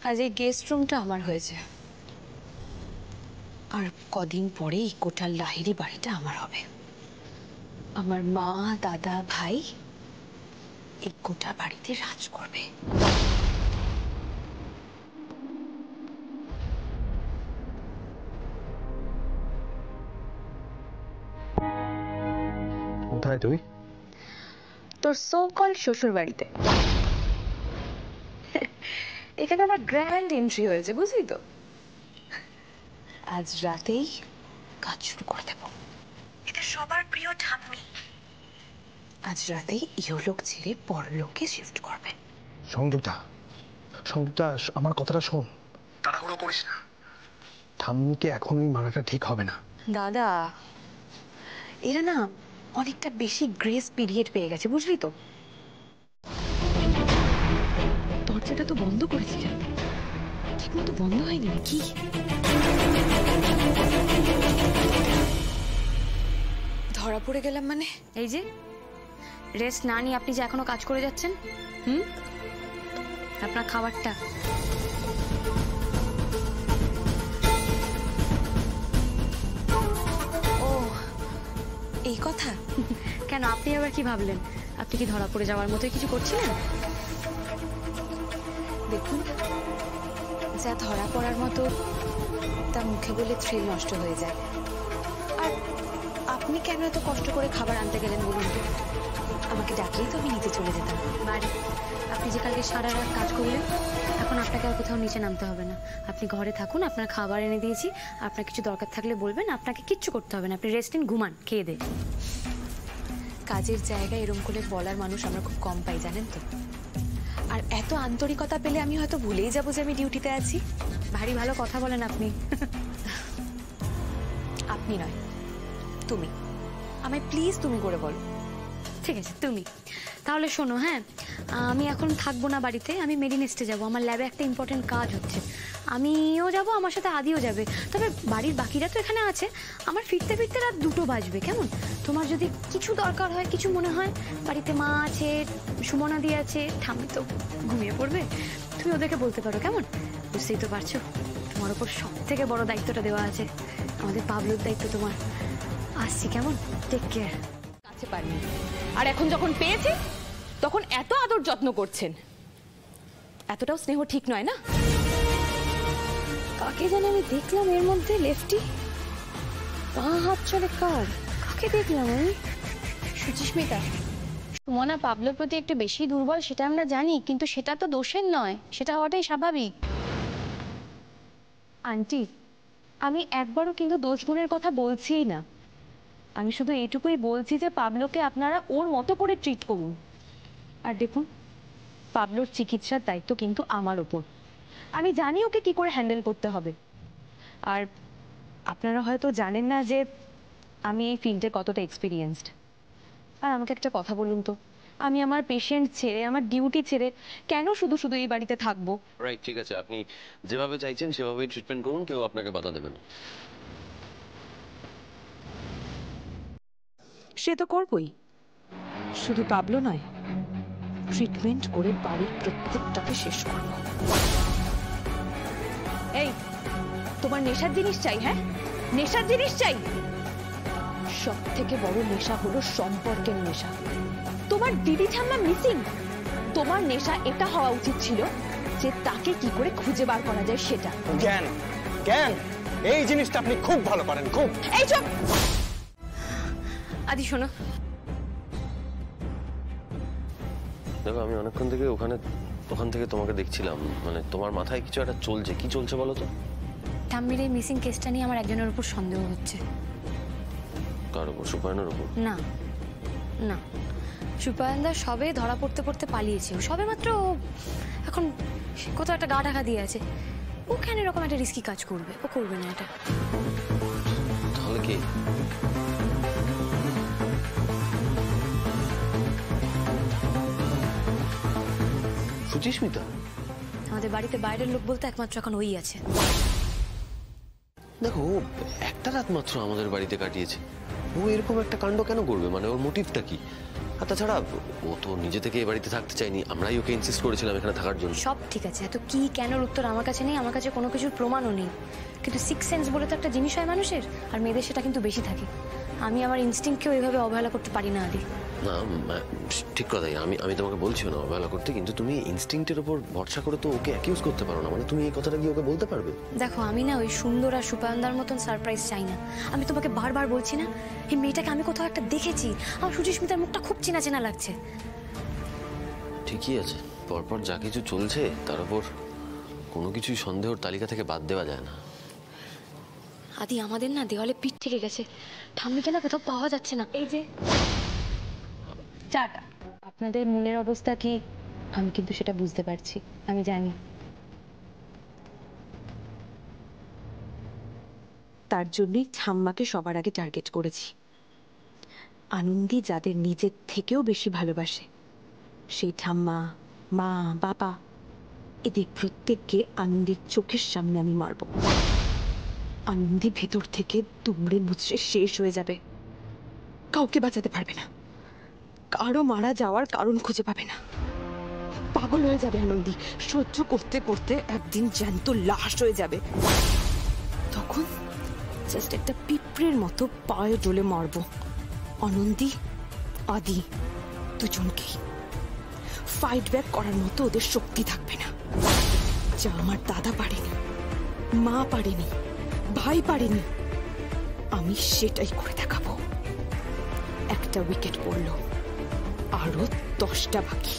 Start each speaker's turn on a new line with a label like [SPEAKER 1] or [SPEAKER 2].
[SPEAKER 1] আজ এই গেস্ট রুমটা আমার হয়েছে, আর কদিন পরেই কোটাল লাহিড়ী বাড়িটা আমার হবে। আমার মা, দাদা, ভাই এই গোটা বাড়িতে রাজ করবে।
[SPEAKER 2] কোথায় তুই?
[SPEAKER 1] তোর সো কল শ্বশুর বাড়িতে। এখানে আমার গ্র্যান্ড এন্ট্রি হয়েছে, বুঝলি তো? আজ রাতেই কাজ শুরু করে দেব। এটা সবার প্রিয় ঠাম্মি আজ রাতেই ইহলোক ছেড়ে পরলোকে শিফট করবে।
[SPEAKER 2] সংযুক্তা, সংযুক্তা, আমার কথাটা শোন, তাড়াহুড়ো করিস না। ঠাম্মিকে এখনই মারাটা ঠিক হবে না।
[SPEAKER 1] দাদা, এরা না অনেকটা বেশি গ্রেস পিরিয়ড পেয়ে গেছে, বুঝলি তো? দরজাটা তো বন্ধ করেছি, ঠিক মতো বন্ধ হয়নি নাকি? ধরা পড়ে গেলাম মানে?
[SPEAKER 3] এই যে রেস্ট না নিয়ে আপনি যে এখনো কাজ করে যাচ্ছেন, আপনার খাবারটা।
[SPEAKER 1] ও, এই কথা?
[SPEAKER 3] কেন, আপনি আবার কি ভাবলেন? আপনি কি ধরা পড়ে যাওয়ার মতো কিছু করছিলেন?
[SPEAKER 1] দেখুন, যা ধরা পড়ার মতো তা মুখে বলে থ্রিল নষ্ট হয়ে যায়। আর আপনি কেন এত কষ্ট করে খাবার আনতে গেলেন বলুন তো? আমাকে ডাকলেই তো আমি নিতে চলে যেতাম
[SPEAKER 3] বাড়ি। আপনি যে কালকে সারা রাত কাজ করলেন, এখন আপনাকে আর কোথাও নিচে নামতে হবে না। আপনি ঘরে থাকুন, আপনার খাবার এনে দিয়েছি। আপনার কিছু দরকার থাকলে বলবেন, আপনাকে কিচ্ছু করতে হবে না। আপনি রেস্ট নিন, ঘুমান, খেয়ে দে।
[SPEAKER 1] কাজের জায়গায় এরম করে বলার মানুষ আমরা খুব কম পাই, জানেন তো? আর এত আন্তরিকতা পেলে আমি হয়তো ভুলেই যাবো যে আমি ডিউটিতে আছি।
[SPEAKER 3] ভারী ভালো কথা বলেন আপনি।
[SPEAKER 1] আপনি নয়, তুমি। আমায় প্লিজ তুমি করে বলো।
[SPEAKER 3] ঠিক আছে, তুমি। তাহলে শোনো, হ্যাঁ, আমি এখন থাকবো না বাড়িতে, আমি মেডিনেস্টে যাব। আমার ল্যাবে একটা ইম্পর্টেন্ট কাজ হচ্ছে। আমিও যাব, আমার সাথে আদিও যাবে। তবে বাড়ির বাকিরা তো এখানে আছে। আমার ফিরতে ফিরতে রাত 2টো বাজবে। কেমন? তোমার যদি কিছু দরকার হয়, কিছু মনে হয়, বাড়িতে মা আছে, সুমনাদি আছে, ঠাম্মি তো ঘুমিয়ে পড়বে, তুমি ওদেরকে বলতে পারো। কেমন? বুঝতেই তো পারছো, তোমার ওপর সব থেকে বড় দায়িত্বটা দেওয়া আছে। আমাদের পাবলোর দায়িত্ব তোমার। আসছি, কেমন? Take care.
[SPEAKER 4] কাছে পারিনি, আর এখন যখন পেয়েছি তখন এত আদর যত্ন করছেন। এতটাও স্নেহ ঠিক নয় না?
[SPEAKER 3] কাকে জানি আমি দেখলাম এর মধ্যে, লেফটি পা হাত চলে কার? কাকে দেখলাম আমি?
[SPEAKER 5] সুচিস্মিতা, সুমনা পাবলোর প্রতি একটু বেশি দুর্বল, সেটা আমরা জানি, কিন্তু সেটা তো দোষের নয়, সেটা হওয়াটাই স্বাভাবিক।
[SPEAKER 4] আন্টি, আমি একবারও কিন্তু দোষ গুণের কথা বলছিই না। আমি শুধু এইটুকুই বলছি যে পাবলোকে আপনারা ওর মতো করে ট্রিট করুন। আর দেখুন, পাবলোর চিকিৎসার দায়িত্ব কিন্তু আমার ওপর। আমি জানি ওকে কি করে হ্যান্ডেল করতে হবে। আর আপনারা হয়তো জানেন না যে আমি এই ফিল্ডে কতটা এক্সপিরিয়েন্সড। আর আমাকে একটা কথা বলুন তো, আমি আমার পেশেন্ট ছেড়ে, আমার ডিউটি ছেড়ে কেন শুধু শুধু এই বাড়িতে থাকবো?
[SPEAKER 6] রাইট, ঠিক আছে, আপনি যেভাবে চাইছেন সেভাবেই ট্রিটমেন্ট করুন, কেউ আপনাকে বাধা দেবে না।
[SPEAKER 4] সে তো করবই, শুধু পাবলো নয়, ট্রিটমেন্ট করে বাড়ির প্রত্যেকটাকে শেষ করব। এই, তোমার নেশার জিনিস চাই? হ্যাঁ, নেশার জিনিস চাই। সব থেকে বড় নেশা হলো সম্পর্কের নেশা। তোমার দিদি ঠাম্মা মিসিং, তোমার নেশা এটা হওয়া উচিত ছিল যে তাকে কি করে খুঁজে বার করা যায় সেটা।
[SPEAKER 2] জ্ঞান, জ্ঞান, এই জিনিসটা আপনি খুব ভালো পারেন, খুব।
[SPEAKER 4] এই চুপ!
[SPEAKER 3] আদি শোনো,
[SPEAKER 6] দেখো, আমি অনেকক্ষণ থেকে ওখান থেকে তোমাকে দেখছিলাম। মানে তোমার মাথায় কিছু একটা চলছে। কি চলছে বলো তো?
[SPEAKER 3] ঠাম্মির এই মিসিং কেসটা নিয়ে আমার একজনের উপর সন্দেহ হচ্ছে।
[SPEAKER 6] কার উপর? সুপায়নের উপর?
[SPEAKER 3] না না, সুপায়নদা সবে ধরা পড়তে পড়তে পালিয়েছে। ও সবে মাত্র এখন কোথাও একটা গা ঢাকা দিয়ে আছে। ও কেন এরকম একটা রিস্কি কাজ করবে? ও করবে না এটা।
[SPEAKER 6] তাহলে কি? সুচিস্মিতা?
[SPEAKER 3] আমাদের বাড়িতে বাইরের লোক বলতে একমাত্র এখন ওই আছে।
[SPEAKER 6] দেখো, একটা রাত মাত্র আমাদের বাড়িতে কাটিয়েছে, ও এরকম একটা কাণ্ড কেন করবে? মানে ওর মোটিভটা কি? আর তাছাড়া ও তো নিজে থেকে এই বাড়িতে থাকতে চাইনি, আমরাই ওকে ইনসিস্ট করেছিলাম এখানে থাকার জন্য।
[SPEAKER 3] সব ঠিক আছে, এত কি কেনর উত্তর আমার কাছে নেই, আমার কাছে কোনো কিছুর প্রমাণও নেই, কিন্তু সিক্স সেন্স বলে তো একটা জিনিস হয় মানুষের, আর মেয়েদের সেটা কিন্তু বেশি থাকে। আমি আমার ইনস্টিংক্টকেও এইভাবে অবহেলা করতে পারি না আদি।
[SPEAKER 6] না ঠিক কথাই, আমি তোমাকে বলছি না অবহেলা করতে, কিন্তু তুমি ইনস্টিংক্টের উপর ভরসা করে তো ওকে অ্যাকিউজ করতে পারো না। মানে তুমি এই কথাটা কি ওকে বলতে পারবে?
[SPEAKER 3] দেখো আমি না ওই সুন্দর আর সুপায়নদার মতন সারপ্রাইজ চাই না। আমি তোমাকে বারবার বলছি না, এই মেয়েটাকে আমি কোথাও একটা দেখেছি, আমার সুচিস্মিতার মুখটা খুব চেনা চেনা লাগছে।
[SPEAKER 6] ঠিকই আছে, পরপর যা কিছু চলছে তার উপর কোনো কিছুই সন্দেহর তালিকা থেকে বাদ দেওয়া যায় না।
[SPEAKER 3] আদি আমাদের না দেওয়ালে পিঠ থেকে গেছে, ঠাম্মিকে না কোথাও পাওয়া যাচ্ছে না।
[SPEAKER 4] এই যে চাটা, আপনাদের মনের অবস্থা কি আমি কিন্তু সেটা বুঝতে পারছি, আমি জানি।
[SPEAKER 7] তার জন্যই ঠাম্মাকে সবার আগে টার্গেট করেছি। আনন্দী যাদের নিজের থেকেও বেশি ভালোবাসে, সেই ঠাম্মা, মা, বাবা, এদের প্রত্যেককে আনন্দীর চোখের সামনে আমি মারব। আনন্দী ভেতর থেকে দুমড়ে মুচড়ে শেষ হয়ে যাবে, কাউকে বাঁচাতে পারবে না, কারো মারা যাওয়ার কারণ খুঁজে পাবে না, পাগল হয়ে যাবে আনন্দী, সহ্য করতে করতে একদিন জ্যান্ত লাশ হয়ে যাবে। তখন জাস্ট একটা পিঁপড়ের মতো পায়ে ডলে মারবো আনন্দী, আদি দুজনকেই। ফাইট ব্যাক করার মতো ওদের শক্তি থাকবে না, যা আমার দাদা পারেনি, মা পারেনি, ভাই পারেনি, আমি সেটাই করে দেখাবো। একটা উইকেট পড়লো, আরো 10টা বাকি।